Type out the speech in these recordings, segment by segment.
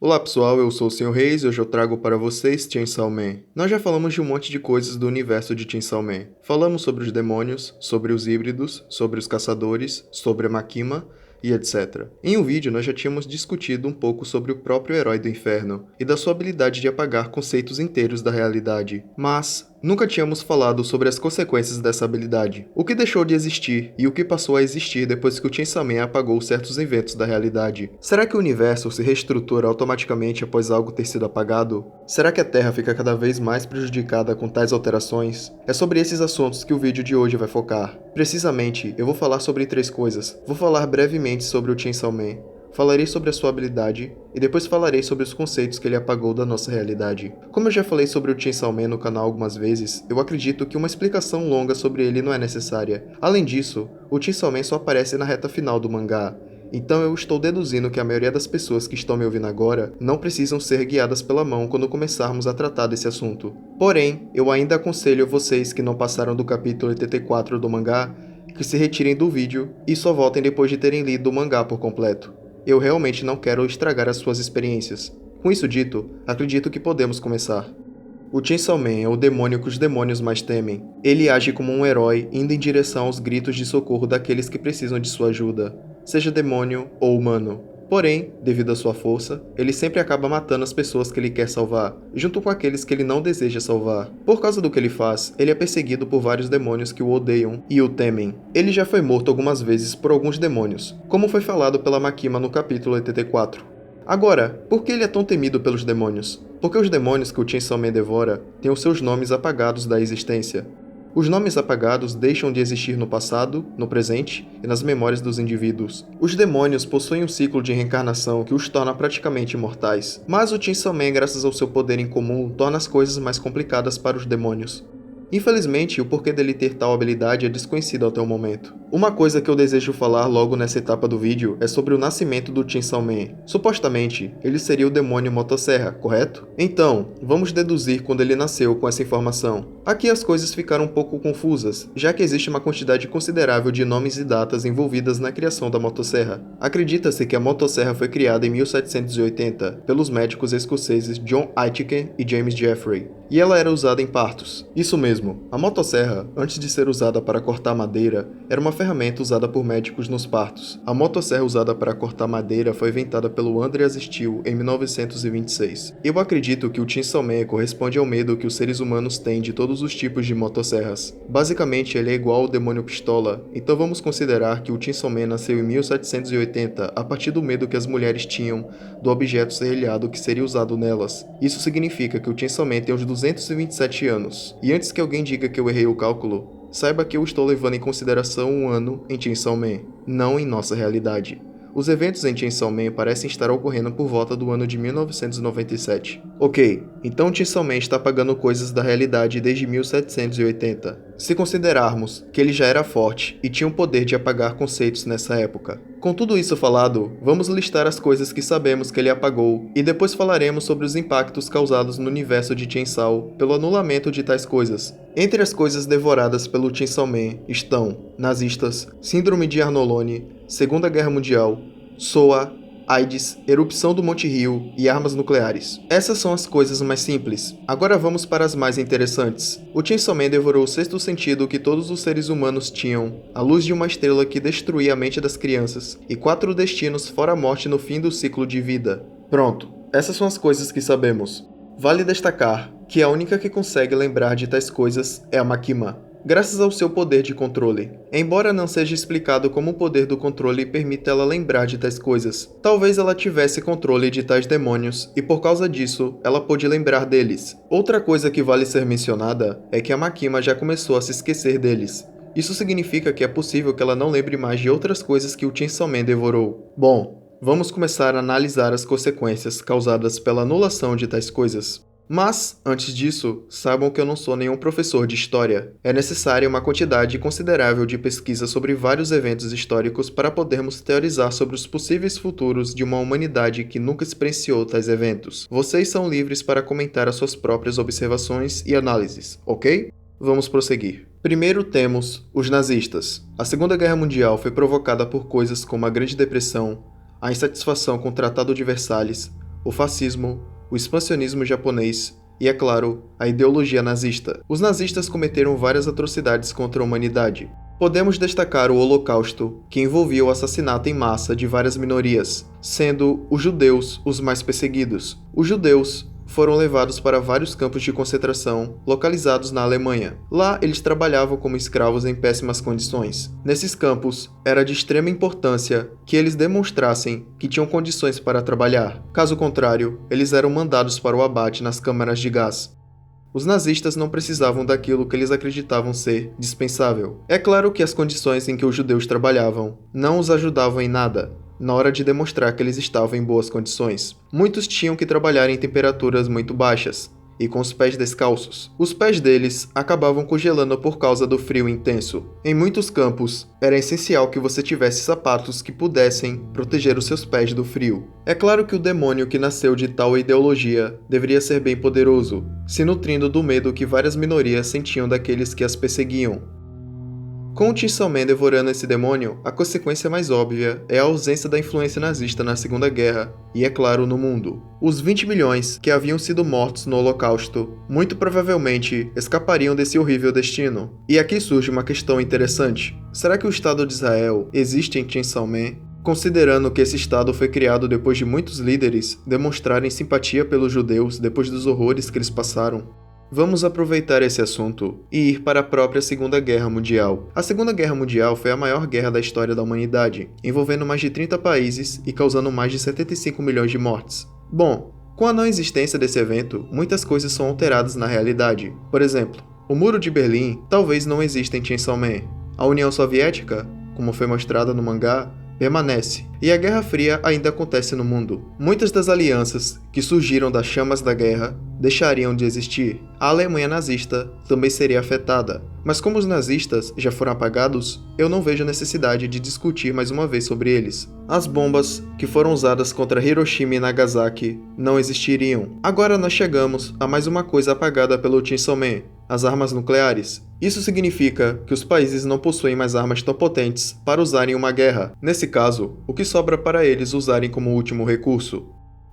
Olá pessoal, eu sou o Sr. Reis e hoje eu trago para vocês Chainsaw Man. Nós já falamos de um monte de coisas do universo de Chainsaw Man. Falamos sobre os demônios, sobre os híbridos, sobre os caçadores, sobre a Makima e etc. Em um vídeo nós já tínhamos discutido um pouco sobre o próprio herói do inferno e da sua habilidade de apagar conceitos inteiros da realidade, mas nunca tínhamos falado sobre as consequências dessa habilidade, o que deixou de existir e o que passou a existir depois que o Chainsaw Man apagou certos eventos da realidade. Será que o universo se reestrutura automaticamente após algo ter sido apagado? Será que a Terra fica cada vez mais prejudicada com tais alterações? É sobre esses assuntos que o vídeo de hoje vai focar. Precisamente, eu vou falar sobre 3 coisas. Vou falar brevemente sobre o Chainsaw Man, falarei sobre a sua habilidade e depois falarei sobre os conceitos que ele apagou da nossa realidade. Como eu já falei sobre o Chainsaw Man no canal algumas vezes, eu acredito que uma explicação longa sobre ele não é necessária. Além disso, o Chainsaw Man só aparece na reta final do mangá, então eu estou deduzindo que a maioria das pessoas que estão me ouvindo agora não precisam ser guiadas pela mão quando começarmos a tratar desse assunto. Porém, eu ainda aconselho vocês que não passaram do capítulo 84 do mangá que se retirem do vídeo e só voltem depois de terem lido o mangá por completo. Eu realmente não quero estragar as suas experiências. Com isso dito, acredito que podemos começar. O Chainsaw Man é o demônio que os demônios mais temem. Ele age como um herói indo em direção aos gritos de socorro daqueles que precisam de sua ajuda, seja demônio ou humano. Porém, devido à sua força, ele sempre acaba matando as pessoas que ele quer salvar, junto com aqueles que ele não deseja salvar. Por causa do que ele faz, ele é perseguido por vários demônios que o odeiam e o temem. Ele já foi morto algumas vezes por alguns demônios, como foi falado pela Makima no capítulo 84. Agora, por que ele é tão temido pelos demônios? Porque os demônios que o Chainsaw Man devora têm os seus nomes apagados da existência. Os nomes apagados deixam de existir no passado, no presente e nas memórias dos indivíduos. Os demônios possuem um ciclo de reencarnação que os torna praticamente imortais, mas o Chainsaw Man, graças ao seu poder em comum, torna as coisas mais complicadas para os demônios. Infelizmente, o porquê dele ter tal habilidade é desconhecido até o momento. Uma coisa que eu desejo falar logo nessa etapa do vídeo é sobre o nascimento do Chainsaw Man. Supostamente, ele seria o demônio Motosserra, correto? Então, vamos deduzir quando ele nasceu com essa informação. Aqui as coisas ficaram um pouco confusas, já que existe uma quantidade considerável de nomes e datas envolvidas na criação da motosserra. Acredita-se que a motosserra foi criada em 1780 pelos médicos escoceses John Aitken e James Jeffrey, e ela era usada em partos. Isso mesmo, a motosserra, antes de ser usada para cortar madeira, era uma ferramenta usada por médicos nos partos. A motosserra usada para cortar madeira foi inventada pelo Andreas Steel em 1926. Eu acredito que o Chainsaw Man corresponde ao medo que os seres humanos têm de todos os tipos de motosserras. Basicamente, ele é igual ao demônio pistola, então vamos considerar que o Chainsaw Man nasceu em 1780 a partir do medo que as mulheres tinham do objeto serrilhado que seria usado nelas. Isso significa que o Chainsaw Man tem uns 227 anos. E antes que alguém diga que eu errei o cálculo, saiba que eu estou levando em consideração um ano em Chainsaw Man, não em nossa realidade. Os eventos em Chainsaw Man parecem estar ocorrendo por volta do ano de 1997. Ok, então Chainsaw Man está apagando coisas da realidade desde 1780. Se considerarmos que ele já era forte e tinha o poder de apagar conceitos nessa época. Com tudo isso falado, vamos listar as coisas que sabemos que ele apagou e depois falaremos sobre os impactos causados no universo de Chainsaw pelo anulamento de tais coisas. Entre as coisas devoradas pelo Chainsaw Man estão nazistas, síndrome de Arnolone, Segunda Guerra Mundial, SOA, AIDS, erupção do Monte Rio e armas nucleares. Essas são as coisas mais simples. Agora vamos para as mais interessantes. O Chainsaw Man devorou o sexto sentido que todos os seres humanos tinham, a luz de uma estrela que destruía a mente das crianças, e 4 destinos fora a morte no fim do ciclo de vida. Pronto, essas são as coisas que sabemos. Vale destacar que a única que consegue lembrar de tais coisas é a Makima, graças ao seu poder de controle. Embora não seja explicado como o poder do controle permite ela lembrar de tais coisas, talvez ela tivesse controle de tais demônios e por causa disso, ela pôde lembrar deles. Outra coisa que vale ser mencionada é que a Makima já começou a se esquecer deles. Isso significa que é possível que ela não lembre mais de outras coisas que o Chainsaw Man devorou. Bom, vamos começar a analisar as consequências causadas pela anulação de tais coisas. Mas, antes disso, saibam que eu não sou nenhum professor de história. É necessária uma quantidade considerável de pesquisa sobre vários eventos históricos para podermos teorizar sobre os possíveis futuros de uma humanidade que nunca experienciou tais eventos. Vocês são livres para comentar as suas próprias observações e análises, ok? Vamos prosseguir. Primeiro temos os nazistas. A Segunda Guerra Mundial foi provocada por coisas como a Grande Depressão, a insatisfação com o Tratado de Versalhes, o fascismo, o expansionismo japonês e, é claro, a ideologia nazista. Os nazistas cometeram várias atrocidades contra a humanidade. Podemos destacar o Holocausto, que envolvia o assassinato em massa de várias minorias, sendo os judeus os mais perseguidos. Os judeus foram levados para vários campos de concentração localizados na Alemanha. Lá, eles trabalhavam como escravos em péssimas condições. Nesses campos, era de extrema importância que eles demonstrassem que tinham condições para trabalhar. Caso contrário, eles eram mandados para o abate nas câmaras de gás. Os nazistas não precisavam daquilo que eles acreditavam ser dispensável. É claro que as condições em que os judeus trabalhavam não os ajudavam em nada na hora de demonstrar que eles estavam em boas condições. Muitos tinham que trabalhar em temperaturas muito baixas e com os pés descalços. Os pés deles acabavam congelando por causa do frio intenso. Em muitos campos, era essencial que você tivesse sapatos que pudessem proteger os seus pés do frio. É claro que o demônio que nasceu de tal ideologia deveria ser bem poderoso, se nutrindo do medo que várias minorias sentiam daqueles que as perseguiam. Com o Chainsaw Man devorando esse demônio, a consequência mais óbvia é a ausência da influência nazista na Segunda Guerra e, é claro, no mundo. Os 20 milhões que haviam sido mortos no Holocausto muito provavelmente escapariam desse horrível destino. E aqui surge uma questão interessante. Será que o Estado de Israel existe em Chainsaw Man? Considerando que esse Estado foi criado depois de muitos líderes demonstrarem simpatia pelos judeus depois dos horrores que eles passaram. Vamos aproveitar esse assunto e ir para a própria Segunda Guerra Mundial. A Segunda Guerra Mundial foi a maior guerra da história da humanidade, envolvendo mais de 30 países e causando mais de 75 milhões de mortes. Bom, com a não existência desse evento, muitas coisas são alteradas na realidade. Por exemplo, o Muro de Berlim talvez não exista em Chainsaw Man. A União Soviética, como foi mostrada no mangá, permanece, e a Guerra Fria ainda acontece no mundo. Muitas das alianças que surgiram das chamas da guerra deixariam de existir. A Alemanha nazista também seria afetada, mas como os nazistas já foram apagados, eu não vejo necessidade de discutir mais uma vez sobre eles. As bombas que foram usadas contra Hiroshima e Nagasaki não existiriam. Agora nós chegamos a mais uma coisa apagada pelo Chainsaw Man: as armas nucleares. Isso significa que os países não possuem mais armas tão potentes para usarem em uma guerra. Nesse caso, o que sobra para eles usarem como último recurso?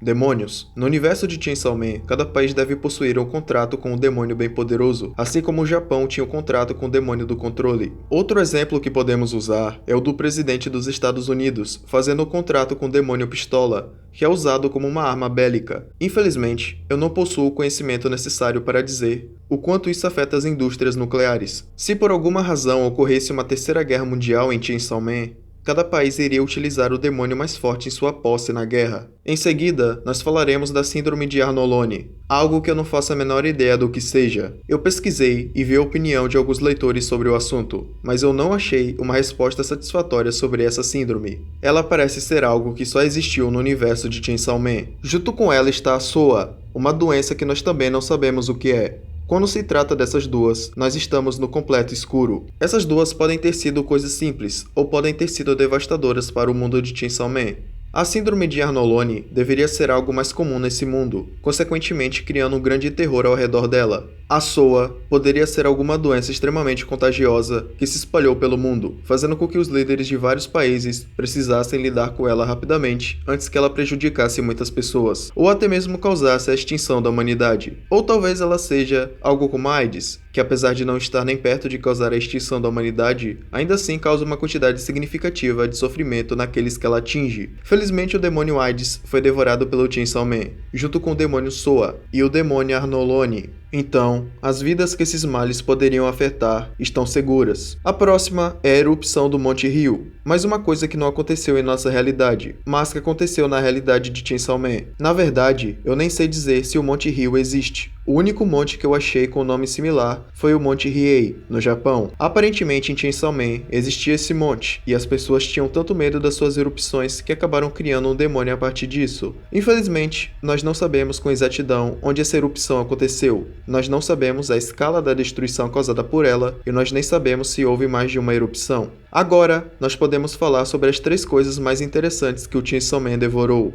Demônios. No universo de Chainsaw Man, cada país deve possuir um contrato com um demônio bem poderoso, assim como o Japão tinha um contrato com o demônio do controle. Outro exemplo que podemos usar é o do presidente dos Estados Unidos, fazendo um contrato com o demônio pistola, que é usado como uma arma bélica. Infelizmente, eu não possuo o conhecimento necessário para dizer o quanto isso afeta as indústrias nucleares. Se por alguma razão ocorresse uma terceira guerra mundial em Chainsaw Man, cada país iria utilizar o demônio mais forte em sua posse na guerra. Em seguida, nós falaremos da Síndrome de Arnoloni, algo que eu não faço a menor ideia do que seja. Eu pesquisei e vi a opinião de alguns leitores sobre o assunto, mas eu não achei uma resposta satisfatória sobre essa síndrome. Ela parece ser algo que só existiu no universo de Chainsaw Man. Junto com ela está a SOA, uma doença que nós também não sabemos o que é. Quando se trata dessas duas, nós estamos no completo escuro. Essas duas podem ter sido coisas simples, ou podem ter sido devastadoras para o mundo de Chainsaw Man. A síndrome de Arnoloni deveria ser algo mais comum nesse mundo, consequentemente criando um grande terror ao redor dela. A SOA poderia ser alguma doença extremamente contagiosa que se espalhou pelo mundo, fazendo com que os líderes de vários países precisassem lidar com ela rapidamente antes que ela prejudicasse muitas pessoas, ou até mesmo causasse a extinção da humanidade. Ou talvez ela seja algo como a AIDS, que apesar de não estar nem perto de causar a extinção da humanidade, ainda assim causa uma quantidade significativa de sofrimento naqueles que ela atinge. Felizmente o demônio AIDS foi devorado pelo Chainsaw Man, junto com o demônio SOA e o demônio Arnoloni. Então, as vidas que esses males poderiam afetar estão seguras. A próxima é a erupção do Monte Rio, mais uma coisa que não aconteceu em nossa realidade, mas que aconteceu na realidade de Chainsaw Man. Na verdade, eu nem sei dizer se o Monte Rio existe. O único monte que eu achei com nome similar foi o Monte Hiei, no Japão. Aparentemente em Chainsaw Man existia esse monte, e as pessoas tinham tanto medo das suas erupções que acabaram criando um demônio a partir disso. Infelizmente, nós não sabemos com exatidão onde essa erupção aconteceu. Nós não sabemos a escala da destruição causada por ela, e nós nem sabemos se houve mais de uma erupção. Agora, nós podemos falar sobre as 3 coisas mais interessantes que o Chainsaw Man devorou.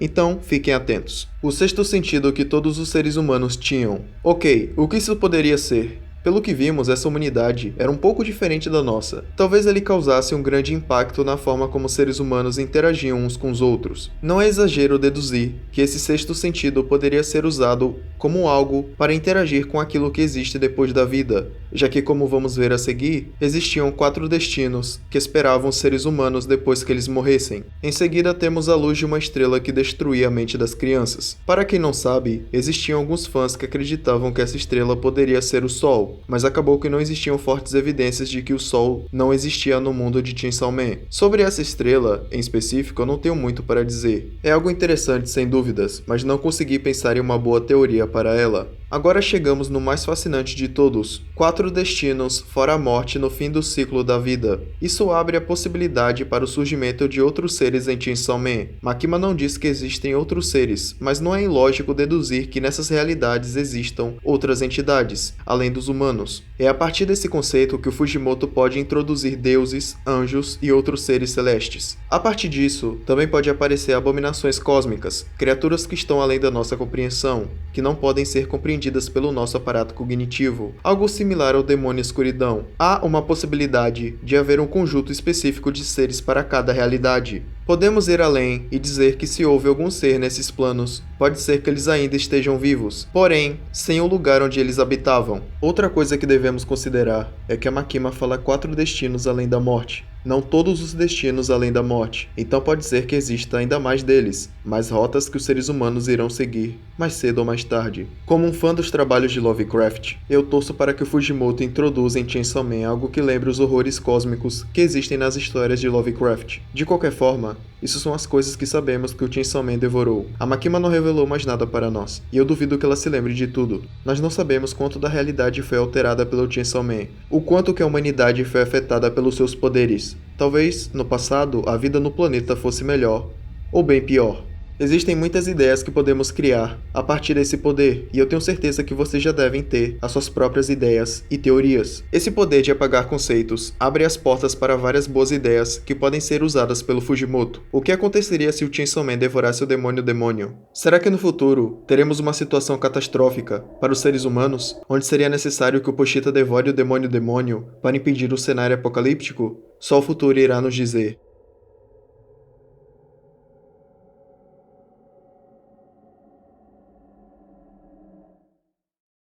Então, fiquem atentos. O sexto sentido que todos os seres humanos tinham. Ok, o que isso poderia ser? Pelo que vimos, essa humanidade era um pouco diferente da nossa. Talvez ele causasse um grande impacto na forma como seres humanos interagiam uns com os outros. Não é exagero deduzir que esse sexto sentido poderia ser usado como algo para interagir com aquilo que existe depois da vida, já que, como vamos ver a seguir, existiam 4 destinos que esperavam os seres humanos depois que eles morressem. Em seguida, temos a luz de uma estrela que destruía a mente das crianças. Para quem não sabe, existiam alguns fãs que acreditavam que essa estrela poderia ser o Sol, mas acabou que não existiam fortes evidências de que o Sol não existia no mundo de Chainsaw Man. Sobre essa estrela, em específico, eu não tenho muito para dizer. É algo interessante sem dúvidas, mas não consegui pensar em uma boa teoria para ela. Agora chegamos no mais fascinante de todos: 4 destinos fora a morte no fim do ciclo da vida. Isso abre a possibilidade para o surgimento de outros seres em Chainsaw Man. Makima não diz que existem outros seres, mas não é ilógico deduzir que nessas realidades existam outras entidades, além dos humanos. É a partir desse conceito que o Fujimoto pode introduzir deuses, anjos e outros seres celestes. A partir disso, também pode aparecer abominações cósmicas, criaturas que estão além da nossa compreensão, que não podem ser compreendidas pelo nosso aparato cognitivo, algo similar ao demônio escuridão. Há uma possibilidade de haver um conjunto específico de seres para cada realidade. Podemos ir além e dizer que se houve algum ser nesses planos, pode ser que eles ainda estejam vivos, porém, sem o lugar onde eles habitavam. Outra coisa que devemos considerar é que a Makima fala 4 destinos além da morte. Não todos os destinos além da morte, então pode ser que exista ainda mais deles, mais rotas que os seres humanos irão seguir, mais cedo ou mais tarde. Como um fã dos trabalhos de Lovecraft, eu torço para que o Fujimoto introduza em Chainsaw Man algo que lembre os horrores cósmicos que existem nas histórias de Lovecraft. De qualquer forma, isso são as coisas que sabemos que o Chainsaw Man devorou. A Makima não revelou mais nada para nós, e eu duvido que ela se lembre de tudo. Nós não sabemos quanto da realidade foi alterada pelo Chainsaw Man, o quanto que a humanidade foi afetada pelos seus poderes. Talvez, no passado, a vida no planeta fosse melhor, ou bem pior. Existem muitas ideias que podemos criar a partir desse poder, e eu tenho certeza que vocês já devem ter as suas próprias ideias e teorias. Esse poder de apagar conceitos abre as portas para várias boas ideias que podem ser usadas pelo Fujimoto. O que aconteceria se o Chainsaw Man devorasse o demônio? Será que no futuro teremos uma situação catastrófica para os seres humanos, onde seria necessário que o Pochita devore o demônio para impedir o cenário apocalíptico? Só o futuro irá nos dizer.